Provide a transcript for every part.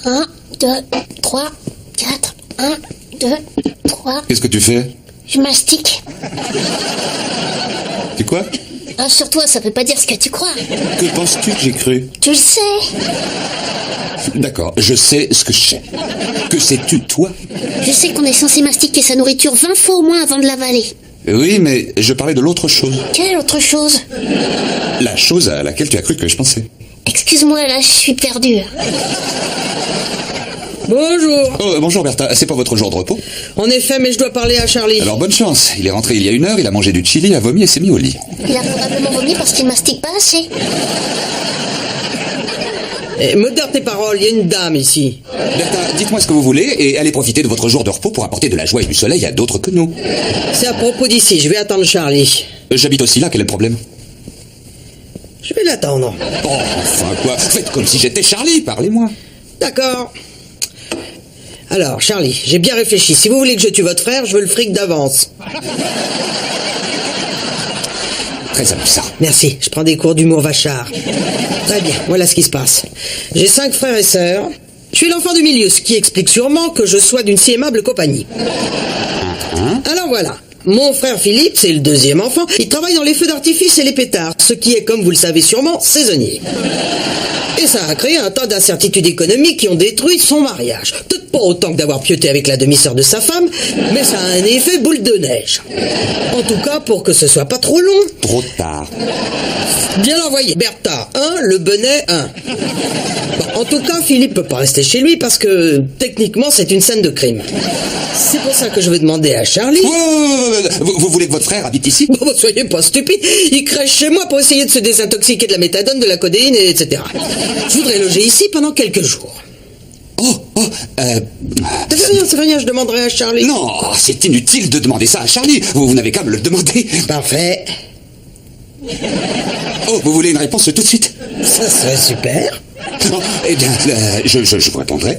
1, 2, 3, 4. 1, 2, 3. Qu'est-ce que tu fais? Je mastique. C'est quoi? Ah, sur toi, ça peut pas dire ce que tu crois. Que penses-tu que j'ai cru? Tu le sais. D'accord, je sais ce que je sais. Que sais-tu, toi? Je sais qu'on est censé mastiquer sa nourriture 20 fois au moins avant de l'avaler. Oui, mais je parlais de l'autre chose. Quelle autre chose? La chose à laquelle tu as cru que je pensais. Excuse-moi, là, je suis perdue. Bonjour. Oh, bonjour Bertha, c'est pas votre jour de repos? En effet, mais je dois parler à Charlie. Alors bonne chance, il est rentré il y a 1 heure, il a mangé du chili, a vomi et s'est mis au lit. Il a probablement vomi parce qu'il mastique pas assez. Modère tes paroles, il y a une dame ici. Bertha, dites-moi ce que vous voulez et allez profiter de votre jour de repos pour apporter de la joie et du soleil à d'autres que nous. C'est à propos d'ici, je vais attendre Charlie. J'habite aussi là, quel est le problème? Je vais l'attendre. Oh, enfin quoi, faites comme si j'étais Charlie, parlez-moi. D'accord. Alors, Charlie, j'ai bien réfléchi. Si vous voulez que je tue votre frère, je veux le fric d'avance. Très amusant. Merci, je prends des cours d'humour vachard. Très bien, voilà ce qui se passe. J'ai 5 frères et sœurs. Je suis l'enfant du milieu, ce qui explique sûrement que je sois d'une si aimable compagnie. Alors voilà. Mon frère Philippe, c'est le deuxième enfant, il travaille dans les feux d'artifice et les pétards, ce qui est, comme vous le savez sûrement, saisonnier. Et ça a créé un tas d'incertitudes économiques qui ont détruit son mariage. Peut-être pas autant que d'avoir pieuté avec la demi-sœur de sa femme, mais ça a un effet boule de neige. En tout cas, pour que ce soit pas trop long. Trop tard. Bien envoyé. Bertha 1, le bonnet 1. Bon, en tout cas, Philippe peut pas rester chez lui parce que, techniquement, c'est une scène de crime. C'est pour ça que je vais demander à Charlie... Vous voulez que votre frère habite ici? Bon, soyez pas stupide. Il crèche chez moi pour essayer de se désintoxiquer de la méthadone, de la codéine, etc. Je voudrais loger ici pendant quelques jours. C'est rien, je demanderai à Charlie. Non, c'est inutile de demander ça à Charlie. Vous n'avez qu'à me le demander. Parfait. Oh, vous voulez une réponse tout de suite? Ça serait super. Oh, eh bien, je vous répondrai.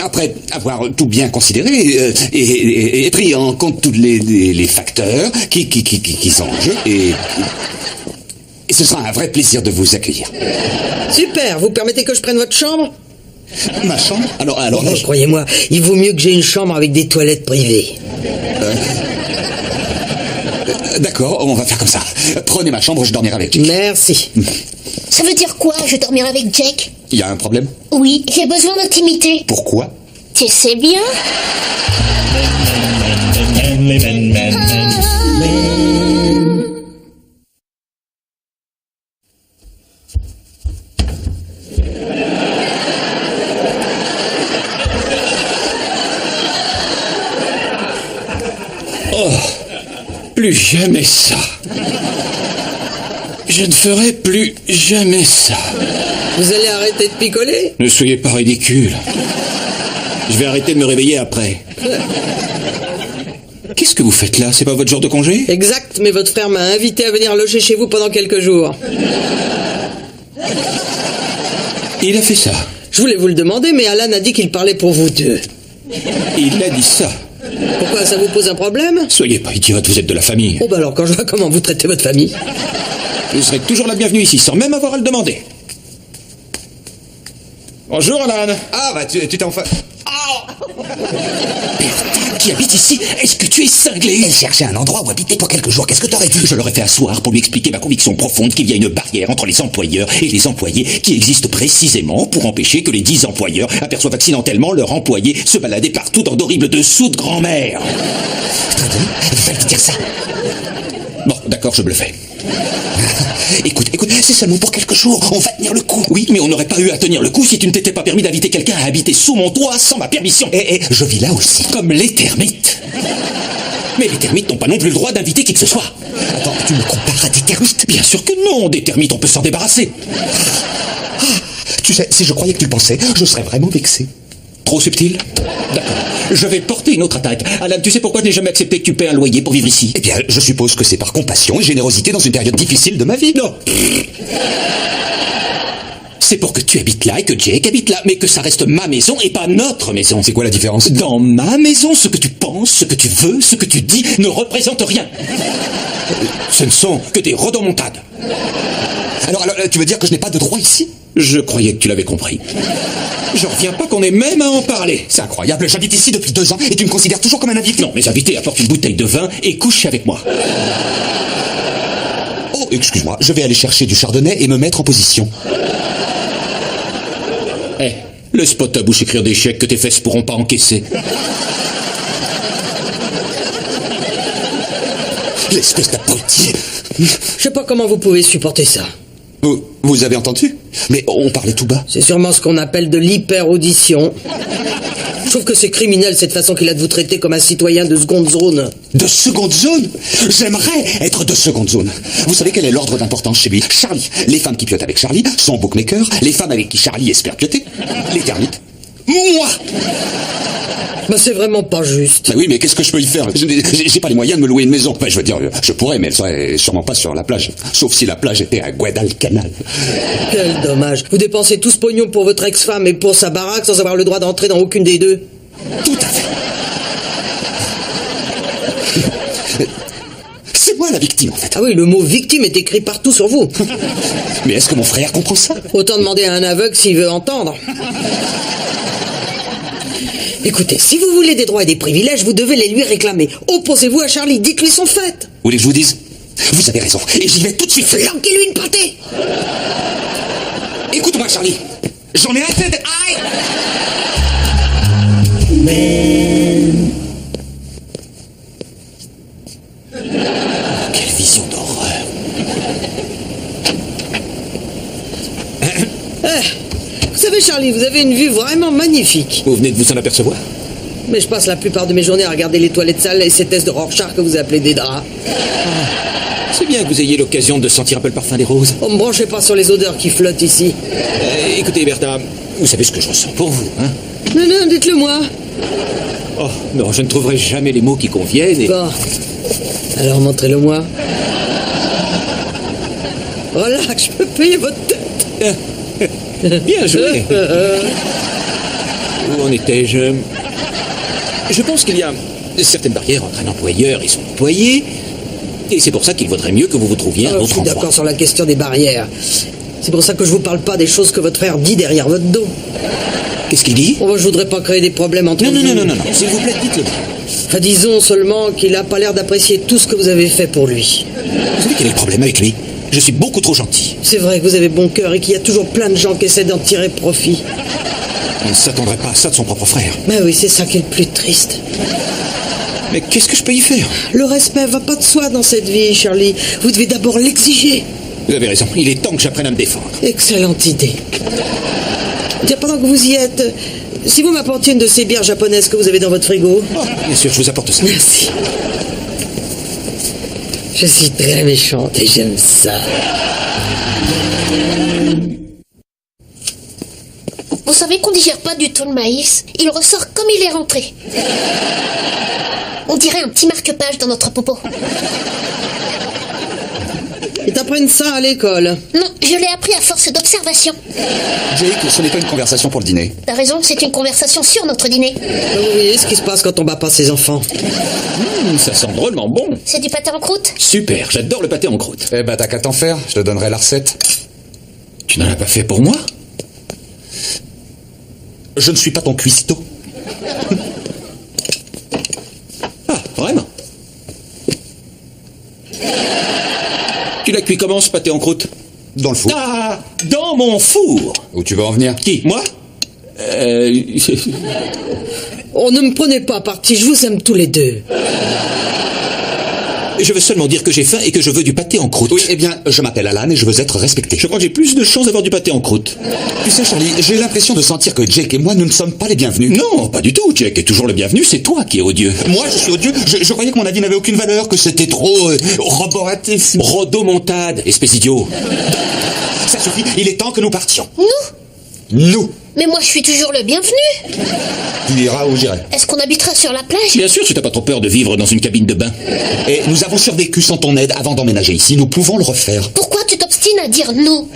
Après avoir tout bien considéré et pris en compte tous les facteurs qui sont en jeu, et ce sera un vrai plaisir de vous accueillir. Super, vous permettez que je prenne votre chambre? Ma chambre? Alors non, croyez-moi, il vaut mieux que j'ai une chambre avec des toilettes privées. D'accord, on va faire comme ça. Prenez ma chambre, je dormirai avec Jack. Merci. Ça veut dire quoi, je dormirai avec Jack? Il y a un problème? Oui, j'ai besoin d'intimité. Pourquoi? Tu sais bien? Oh, plus jamais ça. Je ne ferai plus jamais ça. Vous allez arrêter de picoler? Ne soyez pas ridicule. Je vais arrêter de me réveiller après. Qu'est-ce que vous faites là? C'est pas votre jour de congé? Exact, mais votre frère m'a invité à venir loger chez vous pendant quelques jours. Il a fait ça. Je voulais vous le demander, mais Alan a dit qu'il parlait pour vous deux. Il a dit ça. Pourquoi, ça vous pose un problème? Soyez pas idiote, vous êtes de la famille. Oh bah alors, quand je vois comment vous traitez votre famille... Vous serez toujours la bienvenue ici, sans même avoir à le demander. Bonjour, Alan. Ah, bah, tu t'es enfin... Bertha, qui habite ici, est-ce que tu es cinglé? Elle cherchait un endroit où habiter pour quelques jours, qu'est-ce que t'aurais dit? Je l'aurais fait asseoir pour lui expliquer ma conviction profonde qu'il y a une barrière entre les employeurs et les employés qui existe précisément pour empêcher que les 10 employeurs aperçoivent accidentellement leur employé se balader partout dans d'horribles dessous de grand-mère. Très bien, il fallait dire ça. Bon, d'accord, je me le fais. Écoute, c'est seulement pour quelques jours, on va tenir le coup. Oui, mais on n'aurait pas eu à tenir le coup si tu ne t'étais pas permis d'inviter quelqu'un à habiter sous mon toit sans ma permission. Je vis là aussi. Comme les termites. Mais les termites n'ont pas non plus le droit d'inviter qui que ce soit. Attends, tu me compares à des termites? Bien sûr que non, des termites on peut s'en débarrasser. Tu sais, si je croyais que tu le pensais, je serais vraiment vexé. Trop subtil? D'accord. Je vais porter une autre attaque. Alan, tu sais pourquoi je n'ai jamais accepté que tu paies un loyer pour vivre ici? Eh bien, je suppose que c'est par compassion et générosité dans une période difficile de ma vie. Non. C'est pour que tu habites là et que Jake habite là, mais que ça reste ma maison et pas notre maison. C'est quoi la différence? Dans ma maison, ce que tu penses, ce que tu veux, ce que tu dis ne représente rien. Ce ne sont que des rodomontades. Alors, tu veux dire que je n'ai pas de droit ici? Je croyais que tu l'avais compris. J'en reviens pas qu'on ait même à en parler. C'est incroyable, j'habite ici depuis 2 ans et tu me considères toujours comme un invité? Non, mes invités apportent une bouteille de vin et couchent avec moi. Oh, excuse-moi, je vais aller chercher du chardonnay et me mettre en position. Eh, laisse pas ta bouche écrire des chèques que tes fesses pourront pas encaisser. L'espèce d'abruti. Je sais pas comment vous pouvez supporter ça. Vous avez entendu? Mais on parlait tout bas. C'est sûrement ce qu'on appelle de l'hyper-audition. Je trouve que c'est criminel cette façon qu'il a de vous traiter comme un citoyen de seconde zone. De seconde zone? J'aimerais être de seconde zone. Vous savez quel est l'ordre d'importance chez lui? Charlie. Les femmes qui piotent avec Charlie, son bookmaker. Les femmes avec qui Charlie espère pioter. Les termites. Moi! Bah c'est vraiment pas juste. Bah oui, mais qu'est-ce que je peux y faire? J'ai pas les moyens de me louer une maison. Enfin, je veux dire, je pourrais, mais elle serait sûrement pas sur la plage. Sauf si la plage était à Guadalcanal. Quel dommage. Vous dépensez tout ce pognon pour votre ex-femme et pour sa baraque sans avoir le droit d'entrer dans aucune des deux. Tout à fait. C'est moi la victime, en fait. Ah oui, le mot victime est écrit partout sur vous. Mais est-ce que mon frère comprend ça? Autant demander à un aveugle s'il veut entendre. Écoutez, si vous voulez des droits et des privilèges, vous devez les lui réclamer. Opposez-vous à Charlie, dites-lui son fait. Vous voulez que je vous dise? Vous avez raison, et j'y vais tout de suite. Flanquez-lui une pâtée. Écoute-moi, Charlie. J'en ai assez de... Aïe! Quelle vision d'horreur. Vous savez, Charlie, vous avez une vue vraiment magnifique. Vous venez de vous en apercevoir? Mais je passe la plupart de mes journées à regarder les toilettes sales et ces tests de Rorschach que vous appelez des draps. C'est bien que vous ayez l'occasion de sentir un peu le parfum des roses. Oh, me branchez pas sur les odeurs qui flottent ici. Écoutez, Bertha, vous savez ce que je ressens pour vous, hein? Non, non, dites-le moi. Oh, non, je ne trouverai jamais les mots qui conviennent et... Bon. Alors, montrez-le moi. Relax, je peux payer votre tête. Bien joué. Où en étais-je? Je pense qu'il y a certaines barrières entre un employeur et son employé, et c'est pour ça qu'il vaudrait mieux que vous vous trouviez un Je autre suis endroit. d'accord sur la question des barrières. C'est pour ça que je vous parle pas des choses que votre frère dit derrière votre dos. Qu'est-ce qu'il dit? Oh, je voudrais pas créer des problèmes entre Non, vous. non, s'il vous plaît, dites-le. Enfin, disons seulement qu'il a pas l'air d'apprécier tout ce que vous avez fait pour lui. Vous savez quel est le problème avec lui? Je suis beaucoup trop gentil. C'est vrai que vous avez bon cœur et qu'il y a toujours plein de gens qui essaient d'en tirer profit. On ne s'attendrait pas à ça de son propre frère. Mais oui, c'est ça qui est le plus triste. Mais qu'est-ce que je peux y faire? Le respect va pas de soi dans cette vie, Charlie. Vous devez d'abord l'exiger. Vous avez raison, il est temps que j'apprenne à me défendre. Excellente idée. Tiens, pendant que vous y êtes, si vous m'apportiez une de ces bières japonaises que vous avez dans votre frigo. Oh, bien sûr, je vous apporte ça. Merci. Je suis très méchante et j'aime ça. Vous savez qu'on digère pas du tout le maïs. Il ressort comme il est rentré. On dirait un petit marque-page dans notre popo. Ils t'apprennent ça à l'école. Non, je l'ai appris à force d'observation. Jake, ce n'est pas une conversation pour le dîner. T'as raison, c'est une conversation sur notre dîner. Vous voyez ce qui se passe quand on bat pas ses enfants. Ça sent drôlement bon. C'est du pâté en croûte? Super, j'adore le pâté en croûte. Eh ben, t'as qu'à t'en faire, je te donnerai la recette. Tu n'en as pas fait pour moi? Je ne suis pas ton cuistot. Ah, vraiment? Tu l'as cuit comment, ce pâté en croûte? Dans le four. Ah, dans mon four. Où tu veux en venir? Qui, moi? Oh, ne me prenez pas à partie, je vous aime tous les deux. Je veux seulement dire que j'ai faim et que je veux du pâté en croûte. Oui, eh bien, je m'appelle Alan et je veux être respecté. Je crois que j'ai plus de chance d'avoir du pâté en croûte. Tu sais, Charlie, j'ai l'impression de sentir que Jake et moi, nous ne sommes pas les bienvenus. Non, pas du tout. Jack est toujours le bienvenu, c'est toi qui es odieux. Moi, je suis odieux. Je croyais que mon avis n'avait aucune valeur, que c'était trop roboratif. Rodomontade, espèce idiot. Ça suffit, il est temps que nous partions. Nous? Mais moi, je suis toujours le bienvenu. Tu iras où j'irai. Est-ce qu'on habitera sur la plage? Bien sûr, si t'as pas trop peur de vivre dans une cabine de bain. Et nous avons survécu sans ton aide avant d'emménager ici. Nous pouvons le refaire. Pourquoi tu t'obstines à dire non?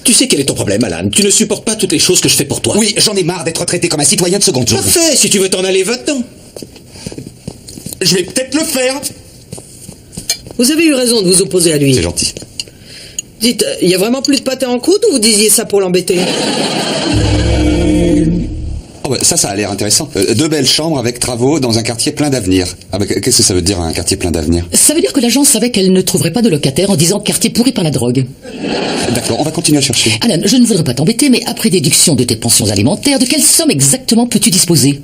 Tu sais quel est ton problème, Alan? Tu ne supportes pas toutes les choses que je fais pour toi. Oui, j'en ai marre d'être traité comme un citoyen de seconde zone. Parfait, si tu veux t'en aller, va-t'en. Je vais peut-être le faire. Vous avez eu raison de vous opposer à lui. C'est gentil. Dites, il y a vraiment plus de pâté en croûte ou vous disiez ça pour l'embêter? Oh bah, ça a l'air intéressant. 2 belles chambres avec travaux dans un quartier plein d'avenir. Ah bah, qu'est-ce que ça veut dire, un quartier plein d'avenir? Ça veut dire que l'agence savait qu'elle ne trouverait pas de locataire en disant quartier pourri par la drogue. D'accord, on va continuer à chercher. Alan, je ne voudrais pas t'embêter, mais après déduction de tes pensions alimentaires, de quelle somme exactement peux-tu disposer?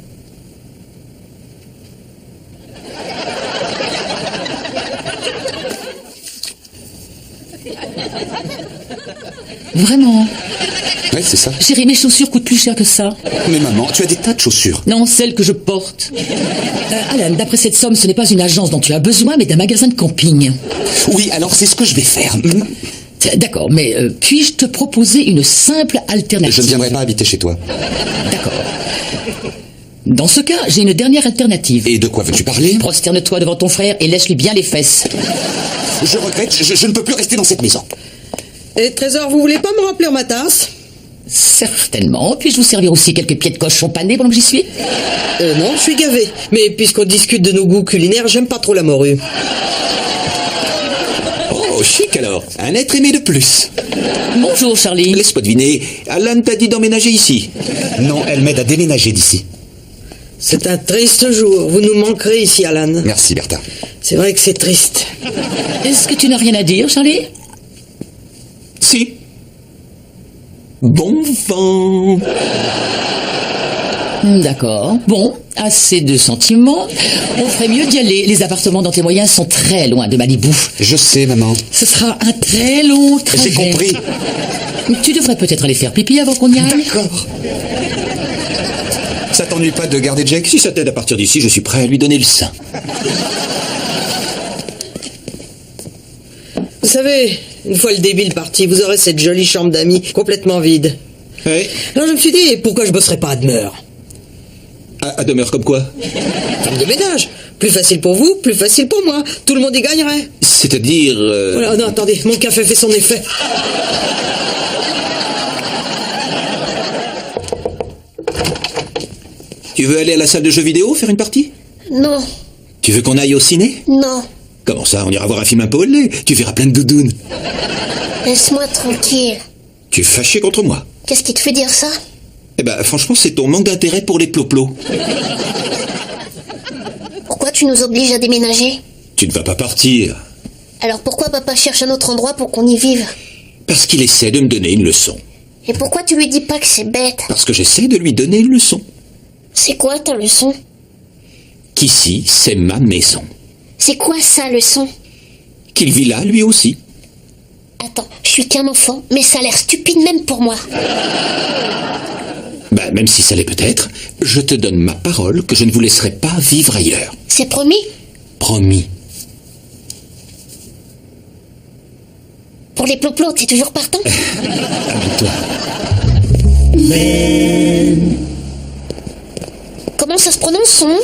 Vraiment? Ouais, c'est ça. Chérie, mes chaussures coûtent plus cher que ça. Mais maman, tu as des tas de chaussures. Non, celles que je porte. Alan, d'après cette somme, ce n'est pas une agence dont tu as besoin, mais d'un magasin de camping. Oui, alors c'est ce que je vais faire. D'accord, mais puis-je te proposer une simple alternative? Je ne viendrai pas habiter chez toi. D'accord. Dans ce cas, j'ai une dernière alternative. Et de quoi veux-tu parler? Prosterne-toi devant ton frère et lèche-lui bien les fesses. Je regrette, je ne peux plus rester dans cette maison. Et Trésor, vous voulez pas me remplir ma tasse? Certainement. Puis-je vous servir aussi quelques pieds de cochon panés pendant que j'y suis? Non, je suis gavé. Mais puisqu'on discute de nos goûts culinaires, j'aime pas trop la morue. Oh, chic alors. Un être aimé de plus. Bonjour, Charlie. Laisse-moi deviner, Alan t'a dit d'emménager ici. Non, elle m'aide à déménager d'ici. C'est un triste jour. Vous nous manquerez ici, Alan. Merci, Bertha. C'est vrai que c'est triste. Est-ce que tu n'as rien à dire, Charlie? Si. Bon vent. D'accord. Bon, assez de sentiments. On ferait mieux d'y aller. Les appartements dans tes moyens sont très loin de Malibu. Je sais, maman. Ce sera un très long trajet. J'ai compris. Tu devrais peut-être aller faire pipi avant qu'on y aille. D'accord. Ça t'ennuie pas de garder Jake? Si ça t'aide à partir d'ici, je suis prêt à lui donner le sein. Vous savez, une fois le débile parti, vous aurez cette jolie chambre d'amis complètement vide. Ouais. Alors je me suis dit, pourquoi je bosserais pas à demeure? À demeure comme quoi? Femme de ménage. Plus facile pour vous, plus facile pour moi. Tout le monde y gagnerait. C'est-à-dire... Voilà, non, attendez, mon café fait son effet. Tu veux aller à la salle de jeux vidéo, faire une partie? Non, Tu veux qu'on aille au ciné? non. Comment ça, on ira voir un film un peu au lait? Tu verras plein de doudounes. Laisse-moi tranquille. Tu es fâché contre moi? Qu'est-ce qui te fait dire ça? Eh ben, franchement, c'est ton manque d'intérêt pour les ploplos. Pourquoi tu nous obliges à déménager? Tu ne vas pas partir. Alors pourquoi papa cherche un autre endroit pour qu'on y vive? Parce qu'il essaie de me donner une leçon. Et pourquoi tu lui dis pas que c'est bête? Parce que j'essaie de lui donner une leçon. C'est quoi ta leçon? Qu'ici, c'est ma maison. C'est quoi sa leçon? Qu'il vit là, lui aussi. Attends, je suis qu'un enfant, mais ça a l'air stupide même pour moi. Ben, même si ça l'est peut-être, je te donne ma parole que je ne vous laisserai pas vivre ailleurs. C'est promis? Promis. Pour les ploplos, t'es toujours partant? Habille-toi. Comment ça se prononce son nom?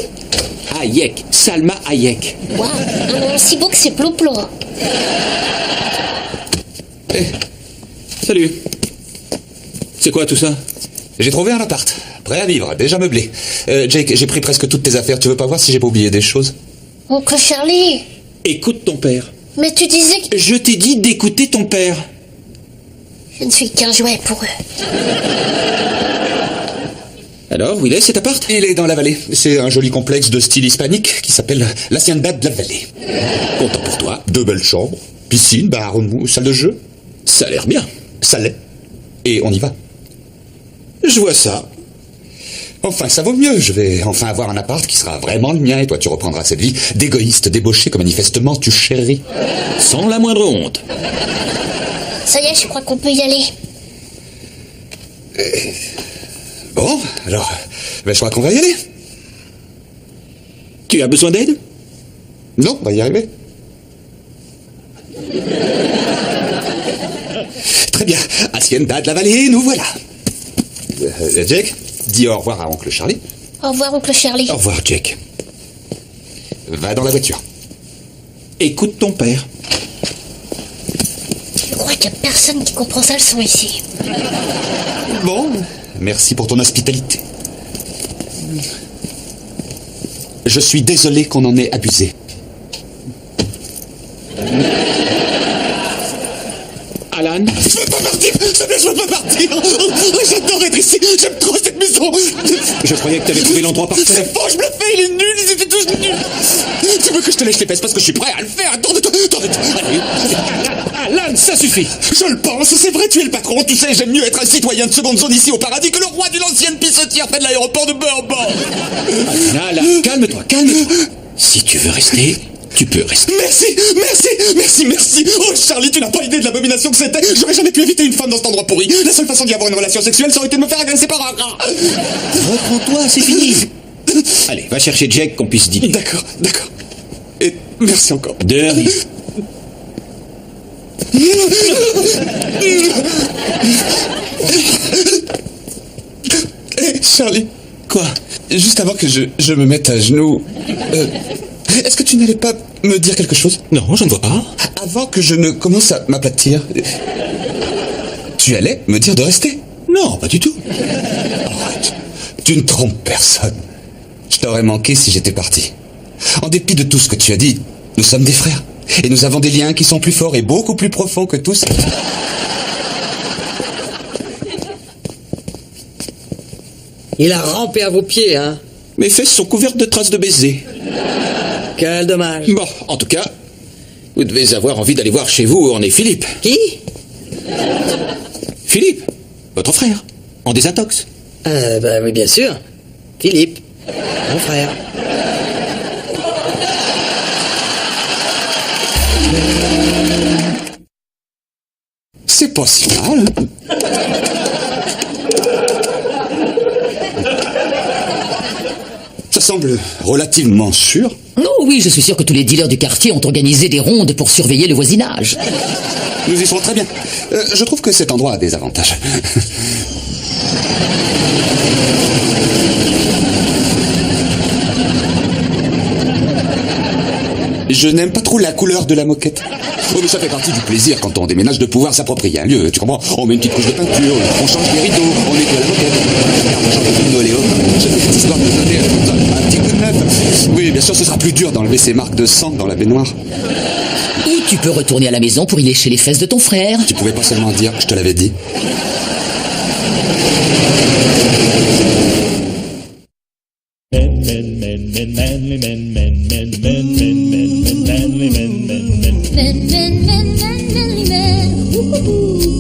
Hayek. Salma Hayek. Waouh, un nom aussi beau que c'est ploplo. Salut. C'est quoi tout ça? J'ai trouvé un appart. Prêt à vivre, déjà meublé. Jake, j'ai pris presque toutes tes affaires. Tu veux pas voir si j'ai pas oublié des choses? Oncle Charlie, Écoute ton père. mais tu disais que Je t'ai dit d'écouter ton père. je ne suis qu'un jouet pour eux. Alors, où il est cet appart? Il est dans la vallée. C'est un joli complexe de style hispanique qui s'appelle l'Hacienda de la Vallée. Content pour toi. 2 belles chambres, piscine, bar, salle de jeu. Ça a l'air bien. Ça l'est. Et on y va. Je vois ça. Enfin, ça vaut mieux. Je vais enfin avoir un appart qui sera vraiment le mien et toi tu reprendras cette vie d'égoïste débauché que manifestement tu chéris. Sans la moindre honte. Ça y est, je crois qu'on peut y aller. Bon, alors, je crois qu'on va y aller. Tu as besoin d'aide? Non, on va y arriver. Très bien. Hacienda de la Vallée, nous voilà. Jake, dis au revoir à oncle Charlie. Au revoir, oncle Charlie. Au revoir, Jack. Va dans la voiture. Écoute ton père. Je crois qu'il n'y a personne qui comprend sa leçon ici. Bon, merci pour ton hospitalité. Je suis désolé qu'on en ait abusé. Alan? je veux pas partir. J'adore être ici. J'aime trop cette maison. Je croyais que t'avais trouvé l'endroit parfait. C'est faux, je me fais, il est nul, ils étaient tous nuls. Tu veux que je te lèche les fesses parce que je suis prêt à le faire. Attends-toi. Allez. Alan, ça suffit. Je le pense, c'est vrai, tu es le patron. Tu sais, j'aime mieux être un citoyen de seconde zone ici au paradis que le roi d'une ancienne pissotière près de l'aéroport de Burbank. Alan, calme-toi. Si tu veux rester, tu peux rester. Merci. Oh, Charlie, tu n'as pas idée de l'abomination que c'était. J'aurais jamais pu éviter une femme dans cet endroit pourri. La seule façon d'y avoir une relation sexuelle, ça aurait été de me faire agresser par un rat. Reprends-toi, c'est fini. Allez, va chercher Jack qu'on puisse dîner. D'accord. Et merci encore. De rien. Charlie. Quoi? Juste avant que je me mette à genoux, est-ce que tu n'allais pas me dire quelque chose? Non, je ne vois pas. Avant que je ne commence à m'aplatir, tu allais me dire de rester? Non, pas du tout. Arrête. Tu ne trompes personne. Je t'aurais manqué si j'étais parti. En dépit de tout ce que tu as dit, nous sommes des frères. Et nous avons des liens qui sont plus forts et beaucoup plus profonds que tous. Il a rampé à vos pieds, hein. Mes fesses sont couvertes de traces de baiser. Quel dommage. Bon, en tout cas, vous devez avoir envie d'aller voir chez vous où en est Philippe. Qui? Philippe, votre frère, en désintox. Bah oui, bien sûr. Philippe, mon frère. C'est pas si mal. Ça semble relativement sûr. Oh oui, je suis sûr que tous les dealers du quartier ont organisé des rondes pour surveiller le voisinage. Nous y serons très bien. Je trouve que cet endroit a des avantages. Je n'aime pas trop la couleur de la moquette. Oh, mais ça fait partie du plaisir quand on déménage de pouvoir s'approprier un lieu, tu comprends? On met une petite couche de peinture, on change les rideaux, on nettoie la moquette. Regarde, moi, j'en veux plus de Noléo. J'ai fait cette histoire de donner un petit coup de neuf. Oui, bien sûr, ce sera plus dur d'enlever ces marques de sang dans la baignoire. Ou tu peux retourner à la maison pour y lécher les fesses de ton frère. Tu pouvais pas seulement dire, je te l'avais dit. Men, manly men. Woo-hoo-hoo.